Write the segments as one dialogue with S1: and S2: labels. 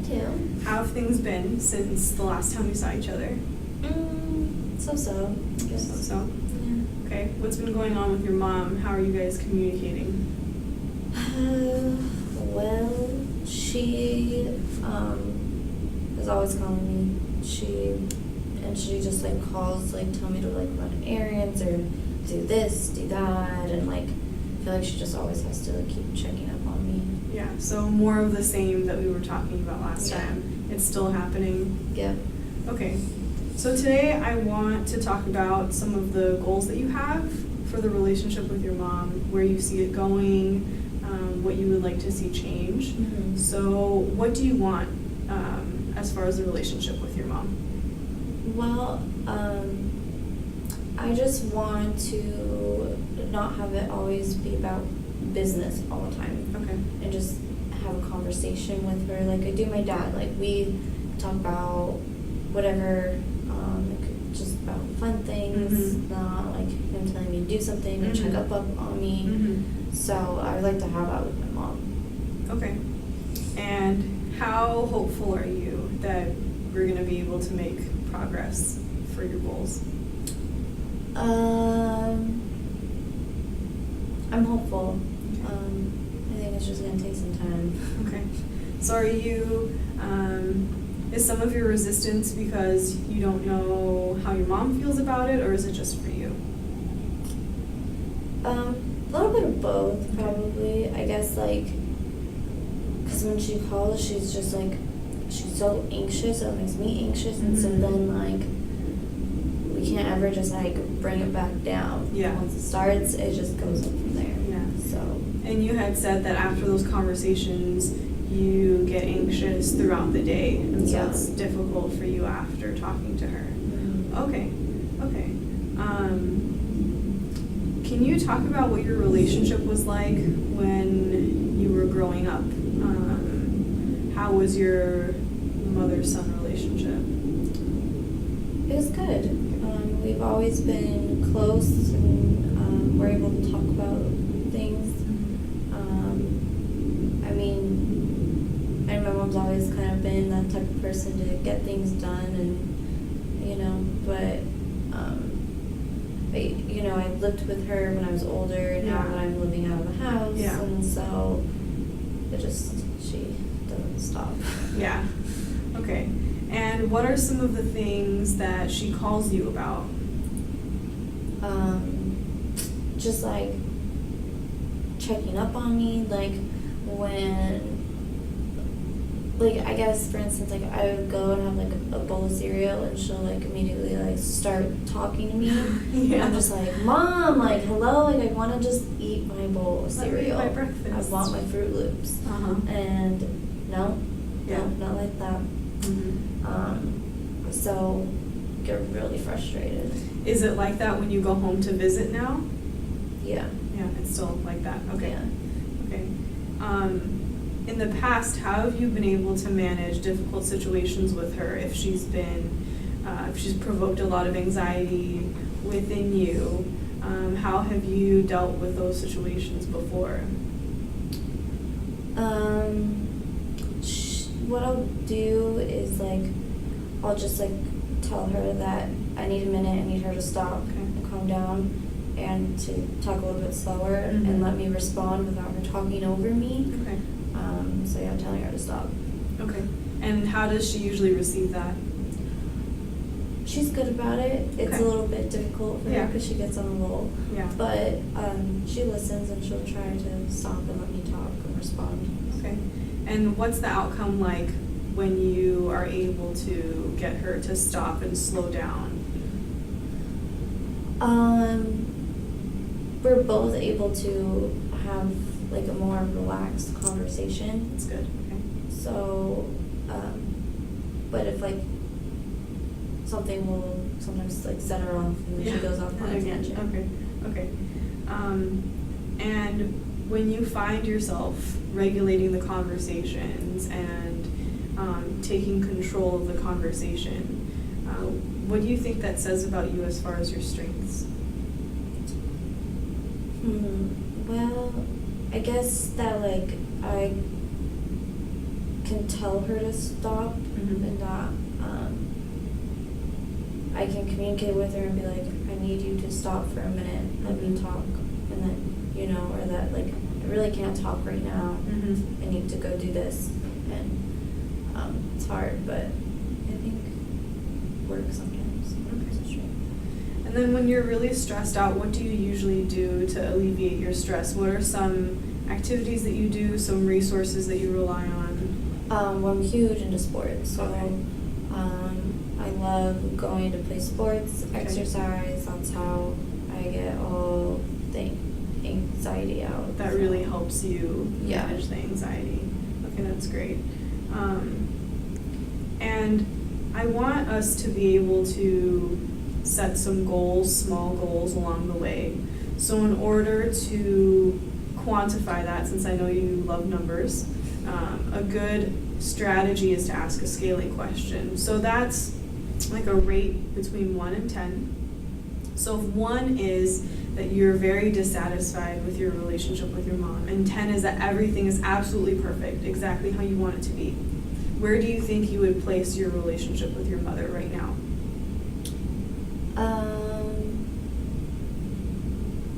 S1: too.
S2: How have things been since the last time we saw each other?
S1: So-so, I guess.
S2: So.
S1: Yeah.
S2: Okay. What's been going on with your mom? How are you guys communicating?
S1: Well, she is always calling me. She just like calls, like tell me to like run errands or do this, do that, and like I feel like she just always has to like keep checking up on me.
S2: Yeah. So more of the same that we were talking about last time. It's still happening.
S1: Yeah.
S2: Okay. So today I want to talk about some of the goals that you have for the relationship with your mom, where you see it going, what you would like to see change.
S1: Mm-hmm.
S2: So what do you want as far as the relationship with your mom?
S1: Well, I just want to not have it always be about business all the time.
S2: Okay.
S1: And just have a conversation with her like I do my dad. Like we talk about whatever, like just about fun things, not like him telling me to do something or check up on me. So I would like to have that with my mom.
S2: Okay. And how hopeful are you that we're going to be able to make progress for your goals?
S1: I'm hopeful. I think it's just going to take some time.
S2: Okay. So are you, is some of your resistance because you don't know how your mom feels about it, or is it just for you?
S1: A little bit of both, probably. I guess, like, because when she calls, she's just, like, she's so anxious, so it makes me anxious, and so then, like, we can't ever just, like, bring it back down.
S2: Yeah.
S1: Once it starts, it just goes up from there.
S2: Yeah.
S1: So.
S2: And you had said that after those conversations, you get anxious throughout the day, and so it's difficult for you after talking to her. Okay. Can you talk about what your relationship was like when you were growing up? How was your mother-son relationship?
S1: It was good. We've always been close, and we're able to talk about things. I mean, and my mom's always kind of been that type of person to get things done, and but I lived with her when I was older, and now that I'm living out of the house, and so she doesn't stop.
S2: Yeah. Okay. And what are some of the things that she calls you about?
S1: Just like checking up on me, like when, like I guess for instance, like I would go and have like a bowl of cereal, and she'll like immediately like start talking to me. I'm just like, Mom, like hello, like I want to just eat my bowl of cereal.
S2: Let me eat my breakfast.
S1: I want my Fruit Loops. And no, not like that. So get really frustrated.
S2: Is it like that when you go home to visit now?
S1: Yeah.
S2: Yeah, it's still like that. Okay.
S1: Yeah.
S2: Okay. In the past, how have you been able to manage difficult situations with her if she's provoked a lot of anxiety within you? How have you dealt with those situations before?
S1: What I'll do is like, I'll just like tell her that I need a minute, I need her to stop and calm down, and to talk a little bit slower and let me respond without her talking over me.
S2: Okay.
S1: So yeah, I'm telling her to stop.
S2: Okay. And how does she usually receive that?
S1: She's good about it. It's a little bit difficult for her because she gets on a roll.
S2: Yeah.
S1: But she listens, and she'll try to stop and let me talk and respond.
S2: Okay. And what's the outcome like when you are able to get her to stop and slow down?
S1: We're both able to have like a more relaxed conversation.
S2: That's good. Okay.
S1: So, but if like something will sometimes like set her off, and then she goes off on a tangent.
S2: Okay. And when you find yourself regulating the conversations and taking control of the conversation, what do you think that says about you as far as your strengths?
S1: Well, I guess that like I can tell her to stop
S2: Mhm.
S1: and that I can communicate with her and be like, I need you to stop for a minute, let me
S2: Mhm.
S1: talk, and then, you know, or that like, I really can't talk right now,
S2: Mhm.
S1: I need to go do this, and it's hard, but I think works sometimes.
S2: Okay. And then when you're really stressed out, what do you usually do to alleviate your stress? What are some activities that you do, some resources that you rely on?
S1: Well, I'm huge into sports, so
S2: Okay.
S1: I love going to play sports,
S2: Okay.
S1: exercise. That's how I get all the anxiety out.
S2: That really helps you
S1: Yeah.
S2: manage the anxiety. Okay, that's great. And I want us to be able to set some goals, small goals along the way. So in order to quantify that, since I know you love numbers, a good strategy is to ask a scaling question. So that's like a rate between 1 and 10. So if 1 is that you're very dissatisfied with your relationship with your mom, and 10 is that everything is absolutely perfect, exactly how you want it to be, where do you think you would place your relationship with your mother right now?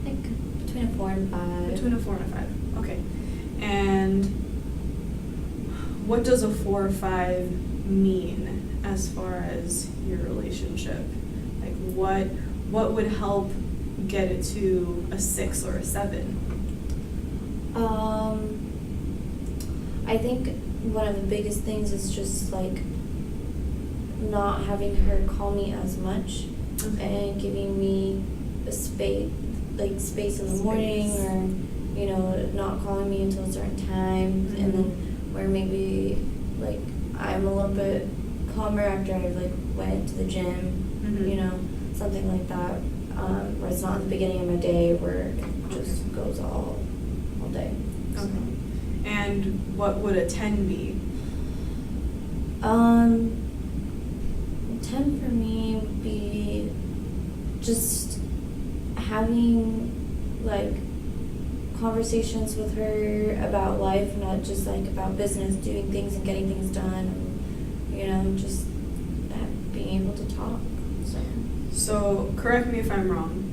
S1: Like between a 4 and 5.
S2: Between a 4 and a 5. Okay. And what does a 4 or 5 mean as far as your relationship? Like what would help get it to a 6 or a 7?
S1: I think one of the biggest things is just like not having her call me as much
S2: Okay.
S1: and giving me a space in the morning,
S2: Space.
S1: or you know, not calling me until a certain time,
S2: Mhm.
S1: and then where maybe like I'm a little bit calmer after I've like went to the gym,
S2: Mhm.
S1: you know, something like that, where it's not at the beginning of my day where it just
S2: Okay.
S1: goes all day. So.
S2: Okay. And what would a 10 be?
S1: 10 for me would be just having like conversations with her about life, not just like about business, doing things and getting things done, and you know, just being able to talk.
S2: So correct me if I'm wrong.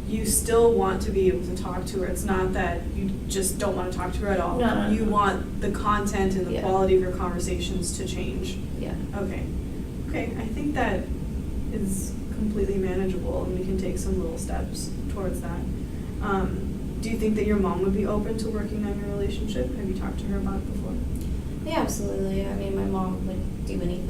S2: You still want to be able to talk to her. It's not that you just don't want to talk to her at all.
S1: No.
S2: You want the content and the
S1: Yeah.
S2: quality of your conversations to change.
S1: Yeah.
S2: Okay. Okay, I think that is completely manageable, and we can take some little steps towards that. Do you think that your mom would be open to working on your relationship? Have you talked to her about it before?
S1: Yeah, absolutely. I mean, my mom would do anything.